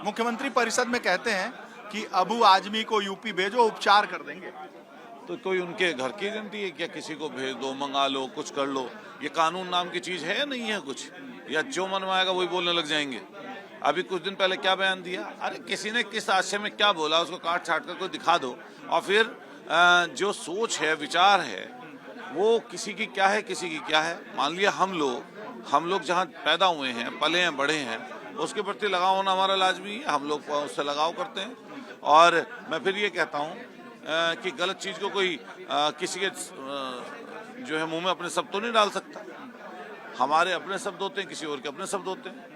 मुख्यमंत्री परिषद में कहते हैं कि अबू आजमी को यूपी भेजो, उपचार कर देंगे। तो कोई उनके घर की गारंटी है क्या? किसी को भेज दो, मंगा लो, कुछ कर लो, ये कानून नाम की चीज है या नहीं है कुछ? या जो मन में आएगा वही बोलने लग जाएंगे? अभी कुछ दिन पहले क्या बयान दिया? अरे किसी ने किस आशय में क्या बोला उसको काट छाट कर कोई दिखा दो। और फिर जो सोच है, विचार है, वो किसी की क्या है, किसी की क्या है। मान लिया हम लोग जहाँ पैदा हुए हैं, पले हैं, बड़े हैं, उसके प्रति लगाव होना हमारा लाजमी है। हम लोग उससे लगाव करते हैं। और मैं फिर ये कहता हूँ कि गलत चीज को कोई किसी के जो है मुंह में अपने शब्द तो नहीं डाल सकता। हमारे अपने शब्द होते हैं, किसी और के अपने शब्द होते हैं।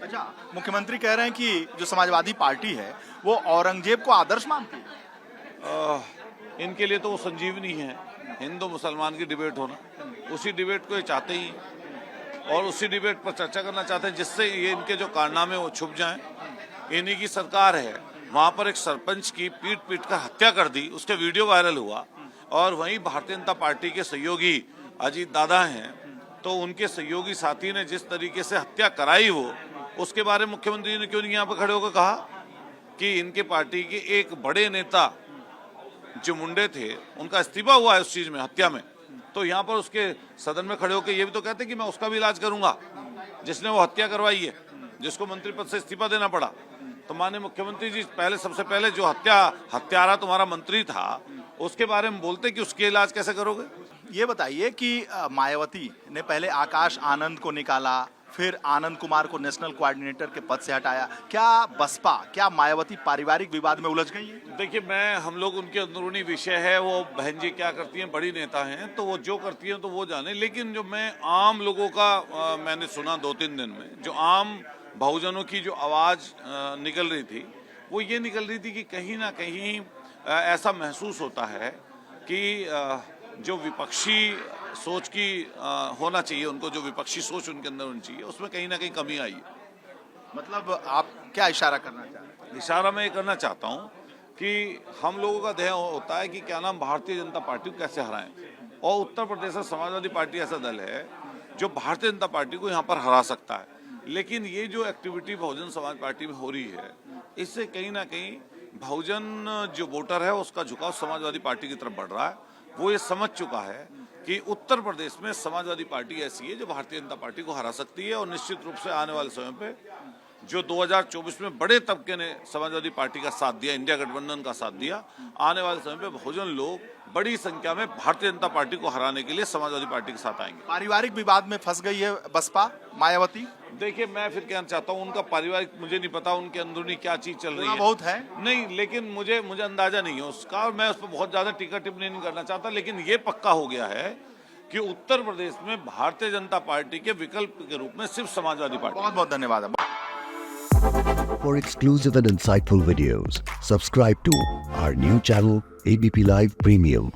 अच्छा, मुख्यमंत्री कह रहे हैं कि जो समाजवादी पार्टी है वो औरंगजेब को आदर्श मानती है। इनके लिए तो वो संजीवनी है, हिंदू मुसलमान की डिबेट होना। उसी डिबेट को ये चाहते ही और उसी डिबेट पर चर्चा करना चाहते हैं जिससे ये इनके जो कारनामे वो छुप जाएं। इन्हीं की सरकार है, वहां पर एक सरपंच की पीट कर हत्या कर दी, उसके वीडियो वायरल हुआ। और वहीं भारतीय जनता पार्टी के सहयोगी अजीत दादा हैं, तो उनके सहयोगी साथी ने जिस तरीके से हत्या कराई वो, उसके बारे में मुख्यमंत्री ने क्यों नहीं यहाँ पर खड़े होकर कहा कि इनके पार्टी के एक बड़े नेता जो मुंडे थे उनका इस्तीफा हुआ है उस चीज में, हत्या में। तो यहाँ पर उसके सदन में खड़े होकर ये भी तो कहते कि मैं उसका भी इलाज करूंगा जिसने वो हत्या करवाई है, जिसको मंत्री पद से इस्तीफा देना पड़ा। तो माननीय मुख्यमंत्री जी सबसे पहले जो हत्यारा तुम्हारा मंत्री था उसके बारे में बोलते कि उसके इलाज कैसे करोगे? ये बताइए कि मायावती ने पहले आकाश आनंद को निकाला, फिर आनंद कुमार को नेशनल कोऑर्डिनेटर के पद से हटाया। क्या बसपा, क्या मायावती पारिवारिक विवाद में उलझ गई है? देखिए, हम लोग उनके अंदरूनी विषय है, वो बहन जी क्या करती हैं, बड़ी नेता हैं, तो वो जो करती हैं तो वो जाने। लेकिन जो मैं आम लोगों का मैंने सुना 2-3 दिन में, जो आम बहुजनों की जो आवाज निकल रही थी वो ये निकल रही थी कि कहीं ना कहीं ऐसा महसूस होता है कि जो विपक्षी सोच की होना चाहिए, उनको जो विपक्षी सोच उनके अंदर होनी चाहिए, उसमें कहीं ना कहीं कमी आई है। मतलब आप क्या इशारा करना चाह रहे हैं? इशारा मैं ये करना चाहता हूँ कि हम लोगों का ध्येय होता है कि क्या नाम, भारतीय जनता पार्टी को कैसे हराएं। और उत्तर प्रदेश में समाजवादी पार्टी ऐसा दल है जो भारतीय जनता पार्टी को यहाँ पर हरा सकता है। लेकिन ये जो एक्टिविटी बहुजन समाज पार्टी में हो रही है, इससे कहीं ना कहीं बहुजन जो वोटर है उसका झुकाव समाजवादी पार्टी की तरफ बढ़ रहा है। वो ये समझ चुका है कि उत्तर प्रदेश में समाजवादी पार्टी ऐसी है जो भारतीय जनता पार्टी को हरा सकती है। और निश्चित रूप से आने वाले समय पे जो 2024 में बड़े तबके ने समाजवादी पार्टी का साथ दिया, इंडिया गठबंधन का साथ दिया, आने वाले समय पे बहुजन लोग बड़ी संख्या में भारतीय जनता पार्टी को हराने के लिए समाजवादी पार्टी के साथ आएंगे। पारिवारिक विवाद में फंस गई है बसपा, मायावती। देखिए, मैं फिर कहना चाहता हूँ, उनका पारिवारिक मुझे नहीं पता, उनके अंदरूनी क्या चीज चल रही है, बहुत है नहीं, लेकिन मुझे अंदाजा नहीं है उसका, और मैं उस पर बहुत ज्यादा टीका टिप्पणी नहीं करना चाहता। लेकिन ये पक्का हो गया है कि उत्तर प्रदेश में भारतीय जनता पार्टी के विकल्प के रूप में सिर्फ समाजवादी पार्टी। बहुत बहुत धन्यवाद। For exclusive and insightful videos, subscribe to our new channel ABP Live Premium.